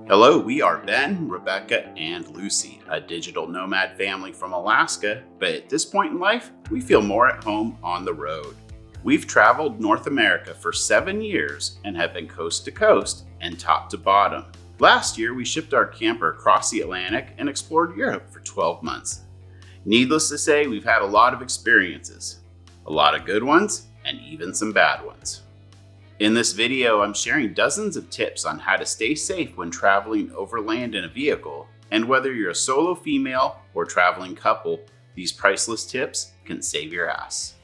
Hello, we are Ben, Rebecca, and Lucy, a digital nomad family from Alaska, but at this point in life, we feel more at home on the road. We've traveled North America for 7 years and have been coast to coast and top to bottom. Last year, we shipped our camper across the Atlantic and explored Europe for 12 months. Needless to say, we've had a lot of experiences, a lot of good ones, and even some bad ones. In this video, I'm sharing dozens of tips on how to stay safe when traveling overland in a vehicle, and whether you're a solo female or traveling couple, these priceless tips can save your ass.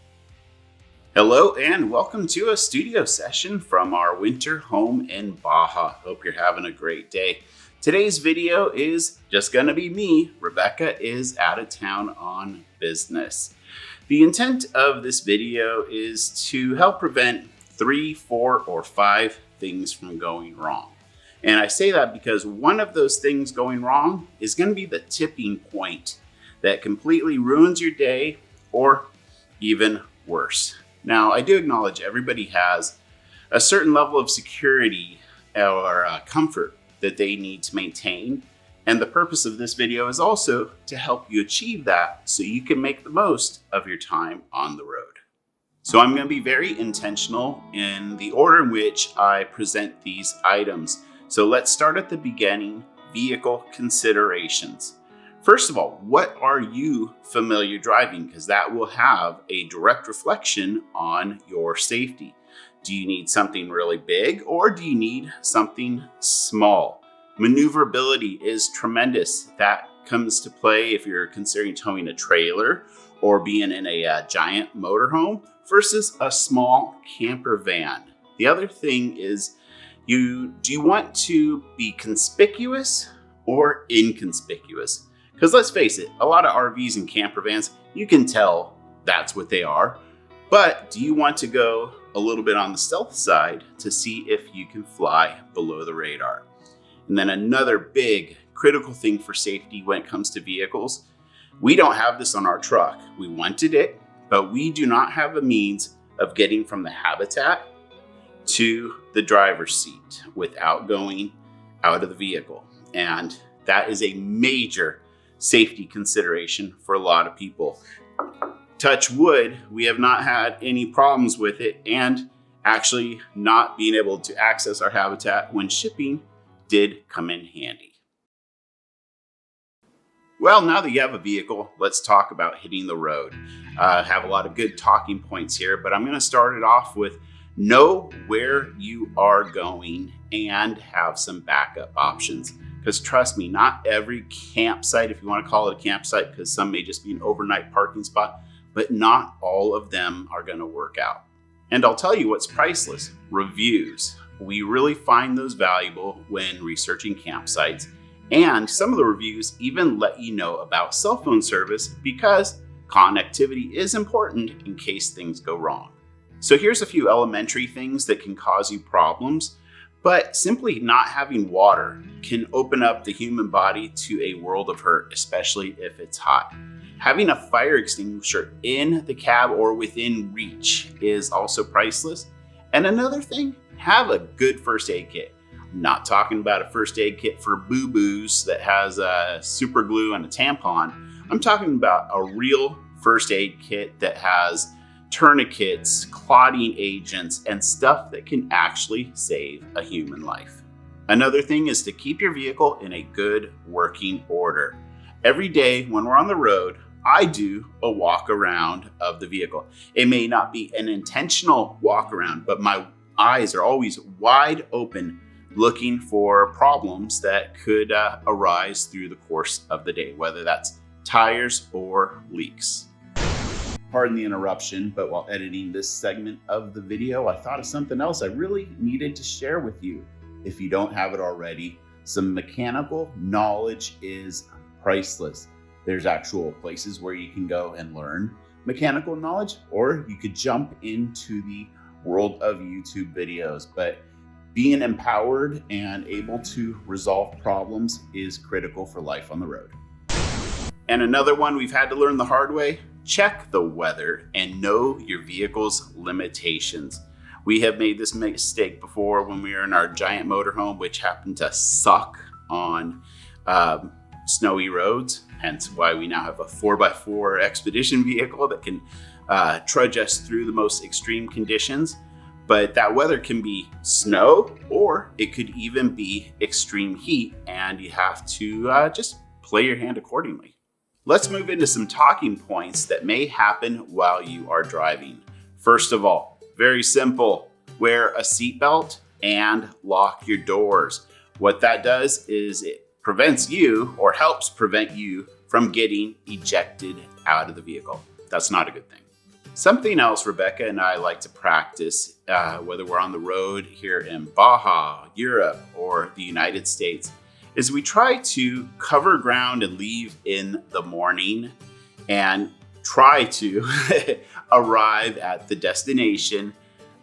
Hello and welcome to a studio session from our winter home in Baja. Hope you're having a great day. Today's video is just gonna be me. Rebecca is out of town on business. The intent of this video is to help prevent 3, 4, or 5 things from going wrong. And I say that because one of those things going wrong is going to be the tipping point that completely ruins your day, or even worse. Now, I do acknowledge everybody has a certain level of security or comfort that they need to maintain. And the purpose of this video is also to help you achieve that so you can make the most of your time on the road. So I'm going to be very intentional in the order in which I present these items. So let's start at the beginning, vehicle considerations. First of all, what are you familiar driving? Because that will have a direct reflection on your safety. Do you need something really big or do you need something small? Maneuverability is tremendous. That comes to play if you're considering towing a trailer or being in a giant motorhome versus a small camper van. The other thing is, do you want to be conspicuous or inconspicuous? Because let's face it, a lot of RVs and camper vans, you can tell that's what they are. But do you want to go a little bit on the stealth side to see if you can fly below the radar? And then another big critical thing for safety when it comes to vehicles, we don't have this on our truck. We wanted it, but we do not have a means of getting from the habitat to the driver's seat without going out of the vehicle. And that is a major safety consideration for a lot of people. Touch wood, we have not had any problems with it, and actually not being able to access our habitat when shipping did come in handy. Well, now that you have a vehicle, let's talk about hitting the road. I have a lot of good talking points here, but I'm going to start it off with know where you are going and have some backup options. Because trust me, not every campsite, if you want to call it a campsite, because some may just be an overnight parking spot, but not all of them are going to work out. And I'll tell you what's priceless: reviews. We really find those valuable when researching campsites. And some of the reviews even let you know about cell phone service because connectivity is important in case things go wrong. So here's a few elementary things that can cause you problems, but simply not having water can open up the human body to a world of hurt, especially if it's hot. Having a fire extinguisher in the cab or within reach is also priceless. And another thing, have a good first aid kit. I'm not talking about a first aid kit for boo-boos that has a super glue and a tampon. I'm talking about a real first aid kit that has tourniquets, clotting agents, and stuff that can actually save a human life. Another thing is to keep your vehicle in a good working order. Every day when we're on the road, I do a walk around of the vehicle. It may not be an intentional walk around, but my eyes are always wide open looking for problems that could arise through the course of the day, whether that's tires or leaks. Pardon the interruption, but while editing this segment of the video, I thought of something else I really needed to share with you. If you don't have it already, some mechanical knowledge is priceless. There's actual places where you can go and learn mechanical knowledge, or you could jump into the world of YouTube videos. But being empowered and able to resolve problems is critical for life on the road. And another one we've had to learn the hard way: check the weather and know your vehicle's limitations. We have made this mistake before when we were in our giant motorhome, which happened to suck on snowy roads, hence why we now have a 4x4 expedition vehicle that can trudge us through the most extreme conditions. But that weather can be snow, or it could even be extreme heat, and you have to just play your hand accordingly. Let's move into some talking points that may happen while you are driving. First of all, very simple, wear a seatbelt and lock your doors. What that does is it prevents you, or helps prevent you, from getting ejected out of the vehicle. That's not a good thing. Something else Rebecca and I like to practice, whether we're on the road here in Baja, Europe, or the United States, is we try to cover ground and leave in the morning and try to arrive at the destination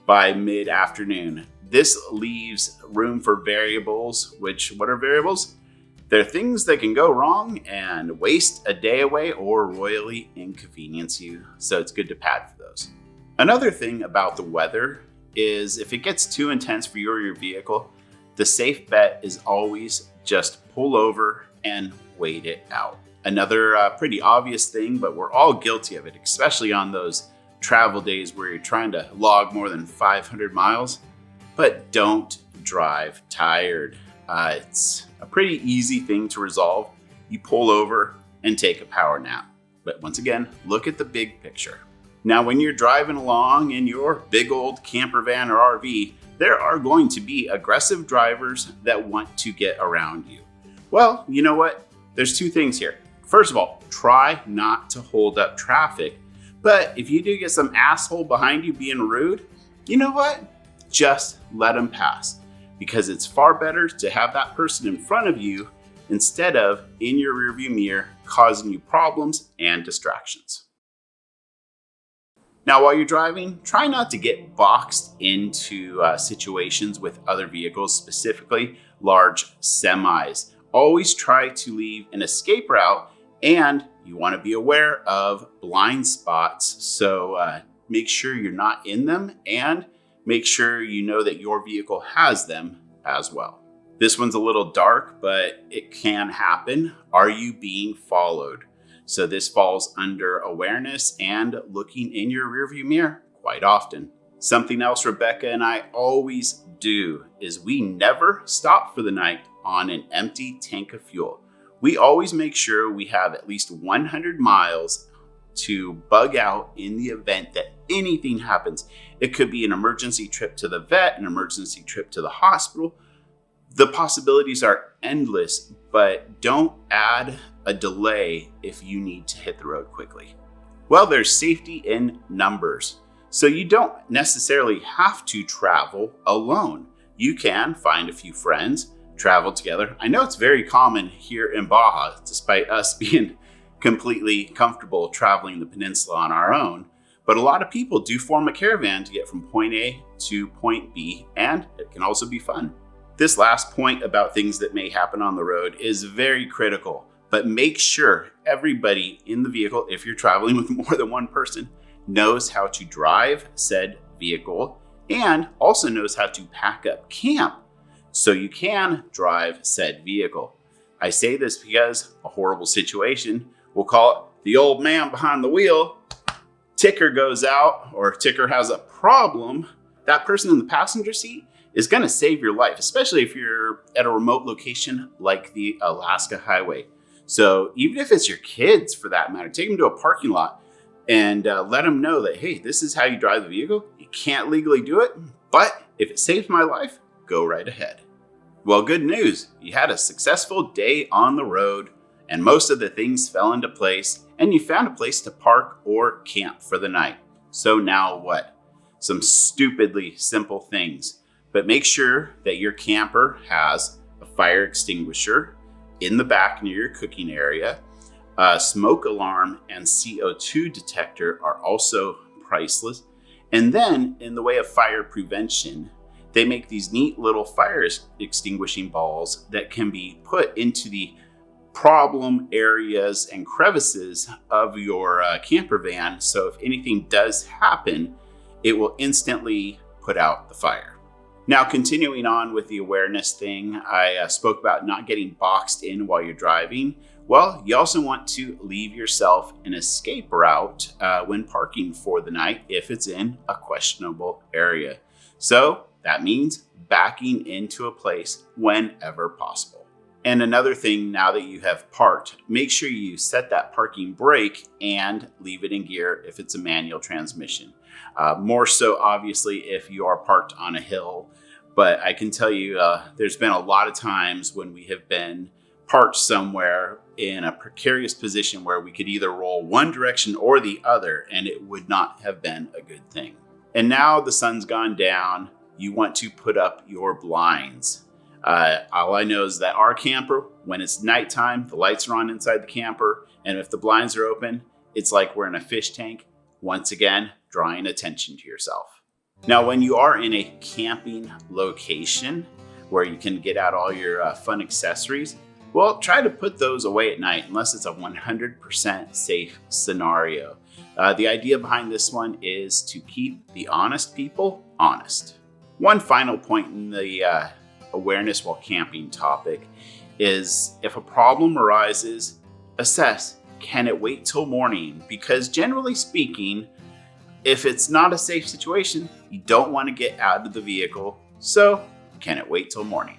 by mid-afternoon. This leaves room for variables, what are variables? They're things that can go wrong and waste a day away or royally inconvenience you, so it's good to pad for those. Another thing about the weather is if it gets too intense for you or your vehicle, the safe bet is always just pull over and wait it out. Another pretty obvious thing, but we're all guilty of it, especially on those travel days where you're trying to log more than 500 miles, but don't drive tired. It's a pretty easy thing to resolve. You pull over and take a power nap. But once again, look at the big picture. Now, when you're driving along in your big old camper van or RV, there are going to be aggressive drivers that want to get around you. Well, you know what? There's two things here. First of all, try not to hold up traffic. But if you do get some asshole behind you being rude, you know what? Just let them pass. Because it's far better to have that person in front of you instead of in your rearview mirror causing you problems and distractions. Now, while you're driving, try not to get boxed into situations with other vehicles, specifically large semis. Always try to leave an escape route, and you want to be aware of blind spots. So make sure you're not in them, and make sure you know that your vehicle has them as well. This one's a little dark, but it can happen. Are you being followed? So this falls under awareness and looking in your rearview mirror quite often. Something else Rebecca and I always do is we never stop for the night on an empty tank of fuel. We always make sure we have at least 100 miles to bug out in the event that anything happens. It could be an emergency trip to the vet, an emergency trip to the hospital. The possibilities are endless, but don't add a delay if you need to hit the road quickly. Well, there's safety in numbers. So you don't necessarily have to travel alone. You can find a few friends, travel together. I know it's very common here in Baja, despite us being completely comfortable traveling the peninsula on our own. But a lot of people do form a caravan to get from point A to point B, and it can also be fun. This last point about things that may happen on the road is very critical, but make sure everybody in the vehicle, if you're traveling with more than one person, knows how to drive said vehicle and also knows how to pack up camp so you can drive said vehicle. I say this because a horrible situation, we'll call it the old man behind the wheel, ticker goes out or ticker has a problem, that person in the passenger seat is going to save your life, especially if you're at a remote location like the Alaska Highway. So even if it's your kids for that matter, take them to a parking lot and let them know that, hey, this is how you drive the vehicle. You can't legally do it, but if it saves my life, go right ahead. Well, good news. You had a successful day on the road and most of the things fell into place and you found a place to park or camp for the night. So now what? Some stupidly simple things, but make sure that your camper has a fire extinguisher in the back near your cooking area. A smoke alarm and CO2 detector are also priceless. And then in the way of fire prevention, they make these neat little fire extinguishing balls that can be put into the problem areas and crevices of your camper van. So if anything does happen, it will instantly put out the fire. Now, continuing on with the awareness thing, I spoke about not getting boxed in while you're driving. Well, you also want to leave yourself an escape route when parking for the night if it's in a questionable area. So that means backing into a place whenever possible. And another thing, now that you have parked, make sure you set that parking brake and leave it in gear if it's a manual transmission. More so, obviously, if you are parked on a hill. But I can tell you, there's been a lot of times when we have been parked somewhere in a precarious position where we could either roll one direction or the other, and it would not have been a good thing. And now the sun's gone down, you want to put up your blinds. All I know is that our camper, when it's nighttime, the lights are on inside the camper, and if the blinds are open, it's like we're in a fish tank. Once again, drawing attention to yourself. Now, when you are in a camping location where you can get out all your fun accessories, well, try to put those away at night unless it's a 100% safe scenario. The idea behind this one is to keep the honest people honest. One final point in the awareness while camping topic is if a problem arises, assess, can it wait till morning? Because generally speaking, if it's not a safe situation, you don't want to get out of the vehicle. So can it wait till morning?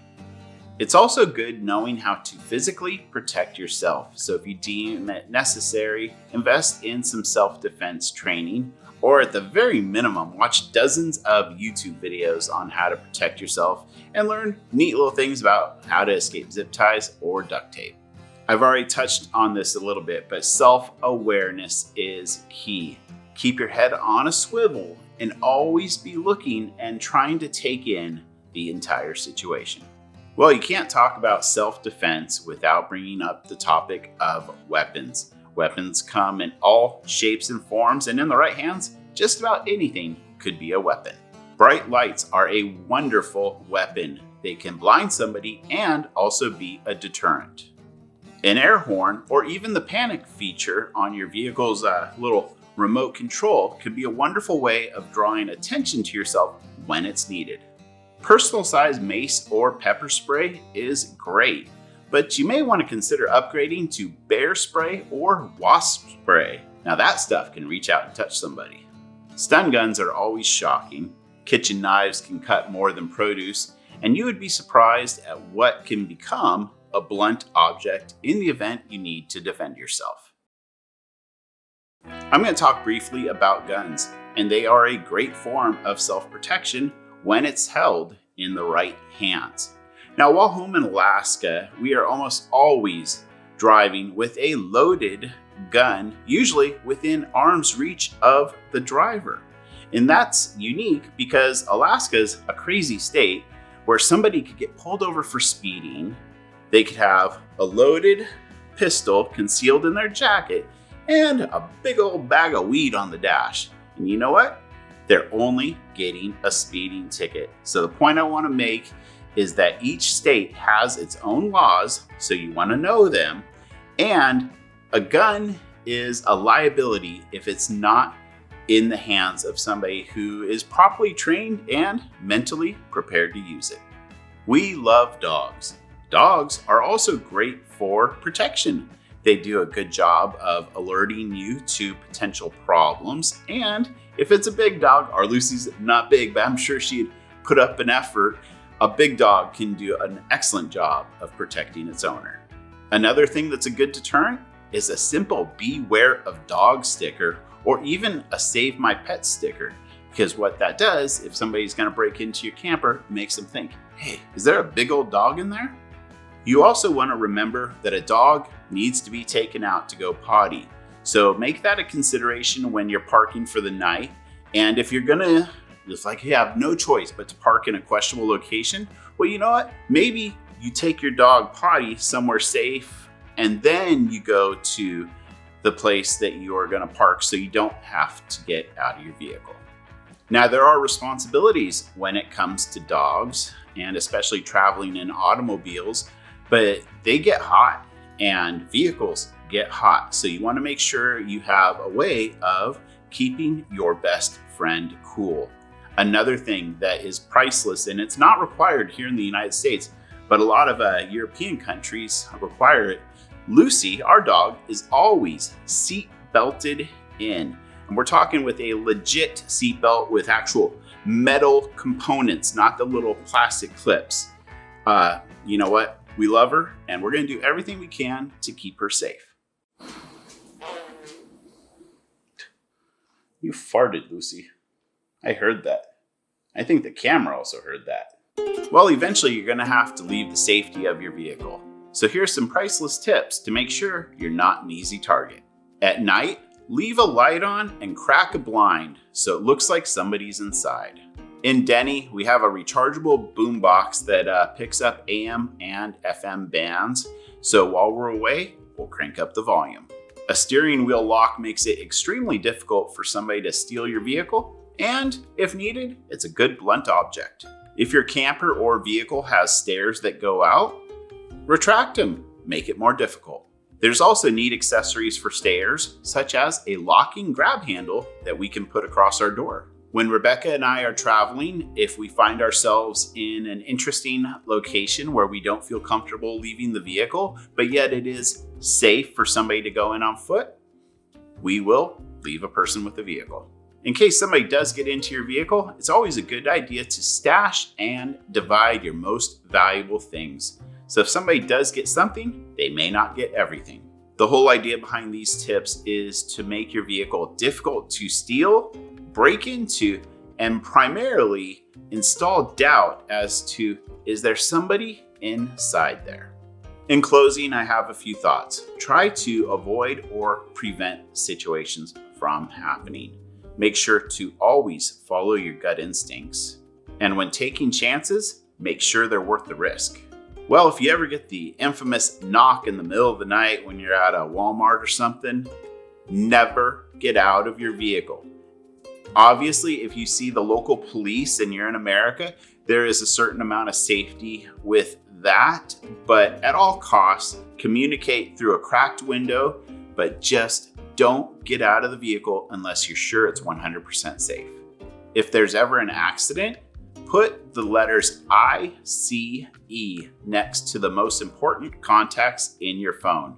It's also good knowing how to physically protect yourself. So if you deem it necessary, invest in some self-defense training, or at the very minimum, watch dozens of YouTube videos on how to protect yourself and learn neat little things about how to escape zip ties or duct tape. I've already touched on this a little bit, but self-awareness is key. Keep your head on a swivel and always be looking and trying to take in the entire situation. Well, you can't talk about self-defense without bringing up the topic of weapons. Weapons come in all shapes and forms, and in the right hands, just about anything could be a weapon. Bright lights are a wonderful weapon. They can blind somebody and also be a deterrent. An air horn, or even the panic feature on your vehicle's little remote control, could be a wonderful way of drawing attention to yourself when it's needed. Personal size mace or pepper spray is great, but you may want to consider upgrading to bear spray or wasp spray. Now that stuff can reach out and touch somebody. Stun guns are always shocking. Kitchen knives can cut more than produce, and you would be surprised at what can become a blunt object in the event you need to defend yourself. I'm going to talk briefly about guns, and they are a great form of self-protection when it's held in the right hands. Now, while home in Alaska, we are almost always driving with a loaded gun, usually within arm's reach of the driver. And that's unique because Alaska is a crazy state where somebody could get pulled over for speeding. They could have a loaded pistol concealed in their jacket and a big old bag of weed on the dash. And you know what? They're only getting a speeding ticket. So the point I want to make is that each state has its own laws, so you want to know them. And a gun is a liability if it's not in the hands of somebody who is properly trained and mentally prepared to use it. We love dogs. Dogs are also great for protection. They do a good job of alerting you to potential problems. And if it's a big dog, our Lucy's not big, but I'm sure she'd put up an effort. A big dog can do an excellent job of protecting its owner. Another thing that's a good deterrent is a simple beware of dog sticker or even a save my pet sticker. Because what that does, if somebody's gonna break into your camper, it makes them think, hey, is there a big old dog in there? You also wanna remember that a dog needs to be taken out to go potty. So make that a consideration when you're parking for the night. And if you're gonna, it's like you have no choice but to park in a questionable location, well, you know what? Maybe you take your dog potty somewhere safe and then you go to the place that you're gonna park so you don't have to get out of your vehicle. Now, there are responsibilities when it comes to dogs and especially traveling in automobiles, but they get hot and vehicles get hot. So you want to make sure you have a way of keeping your best friend cool. Another thing that is priceless, and it's not required here in the United States, but a lot of European countries require it. Lucy, our dog, is always seat belted in. And we're talking with a legit seatbelt with actual metal components, not the little plastic clips. You know what? We love her, and we're going to do everything we can to keep her safe. You farted, Lucy. I heard that. I think the camera also heard that. Well, eventually you're going to have to leave the safety of your vehicle. So here's some priceless tips to make sure you're not an easy target. At night, leave a light on and crack a blind so it looks like somebody's inside. In Denny, we have a rechargeable boombox that picks up AM and FM bands. So while we're away, we'll crank up the volume. A steering wheel lock makes it extremely difficult for somebody to steal your vehicle. And if needed, it's a good blunt object. If your camper or vehicle has stairs that go out, retract them, make it more difficult. There's also neat accessories for stairs, such as a locking grab handle that we can put across our door. When Rebecca and I are traveling, if we find ourselves in an interesting location where we don't feel comfortable leaving the vehicle, but yet it is safe for somebody to go in on foot, we will leave a person with the vehicle. In case somebody does get into your vehicle, it's always a good idea to stash and divide your most valuable things. So if somebody does get something, they may not get everything. The whole idea behind these tips is to make your vehicle difficult to steal, break into, and primarily install doubt as to, is there somebody inside there? In closing, I have a few thoughts. Try to avoid or prevent situations from happening. Make sure to always follow your gut instincts. And when taking chances, make sure they're worth the risk. Well, if you ever get the infamous knock in the middle of the night when you're at a Walmart or something, never get out of your vehicle. Obviously, if you see the local police and you're in America, there is a certain amount of safety with that. But at all costs, communicate through a cracked window, but just don't get out of the vehicle unless you're sure it's 100% safe. If there's ever an accident, put the letters ICE next to the most important contacts in your phone.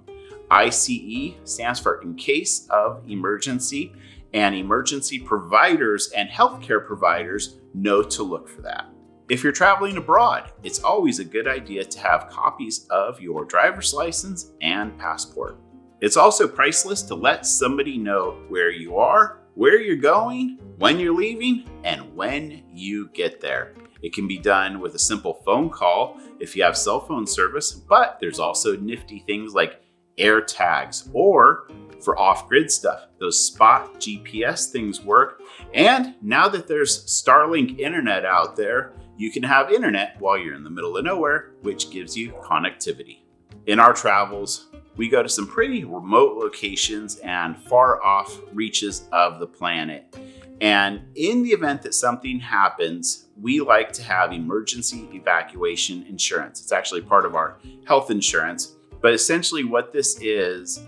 ICE stands for in case of emergency, and emergency providers and healthcare providers know to look for that. If you're traveling abroad, it's always a good idea to have copies of your driver's license and passport. It's also priceless to let somebody know where you are, where you're going, when you're leaving, and when you get there. It can be done with a simple phone call if you have cell phone service, but there's also nifty things like air tags, or for off-grid stuff, those spot GPS things work. And now that there's Starlink internet out there, you can have internet while you're in the middle of nowhere, which gives you connectivity. In our travels, we go to some pretty remote locations and far off reaches of the planet. And in the event that something happens, we like to have emergency evacuation insurance. It's actually part of our health insurance. But essentially what this is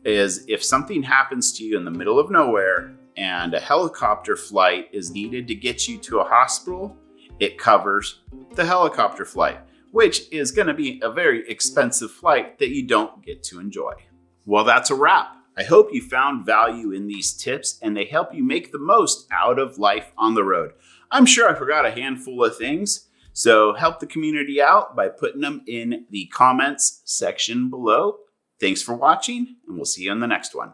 if something happens to you in the middle of nowhere and a helicopter flight is needed to get you to a hospital, it covers the helicopter flight, which is going to be a very expensive flight that you don't get to enjoy. Well, that's a wrap. I hope you found value in these tips and they help you make the most out of life on the road. I'm sure I forgot a handful of things, so help the community out by putting them in the comments section below. Thanks for watching, and we'll see you in the next one.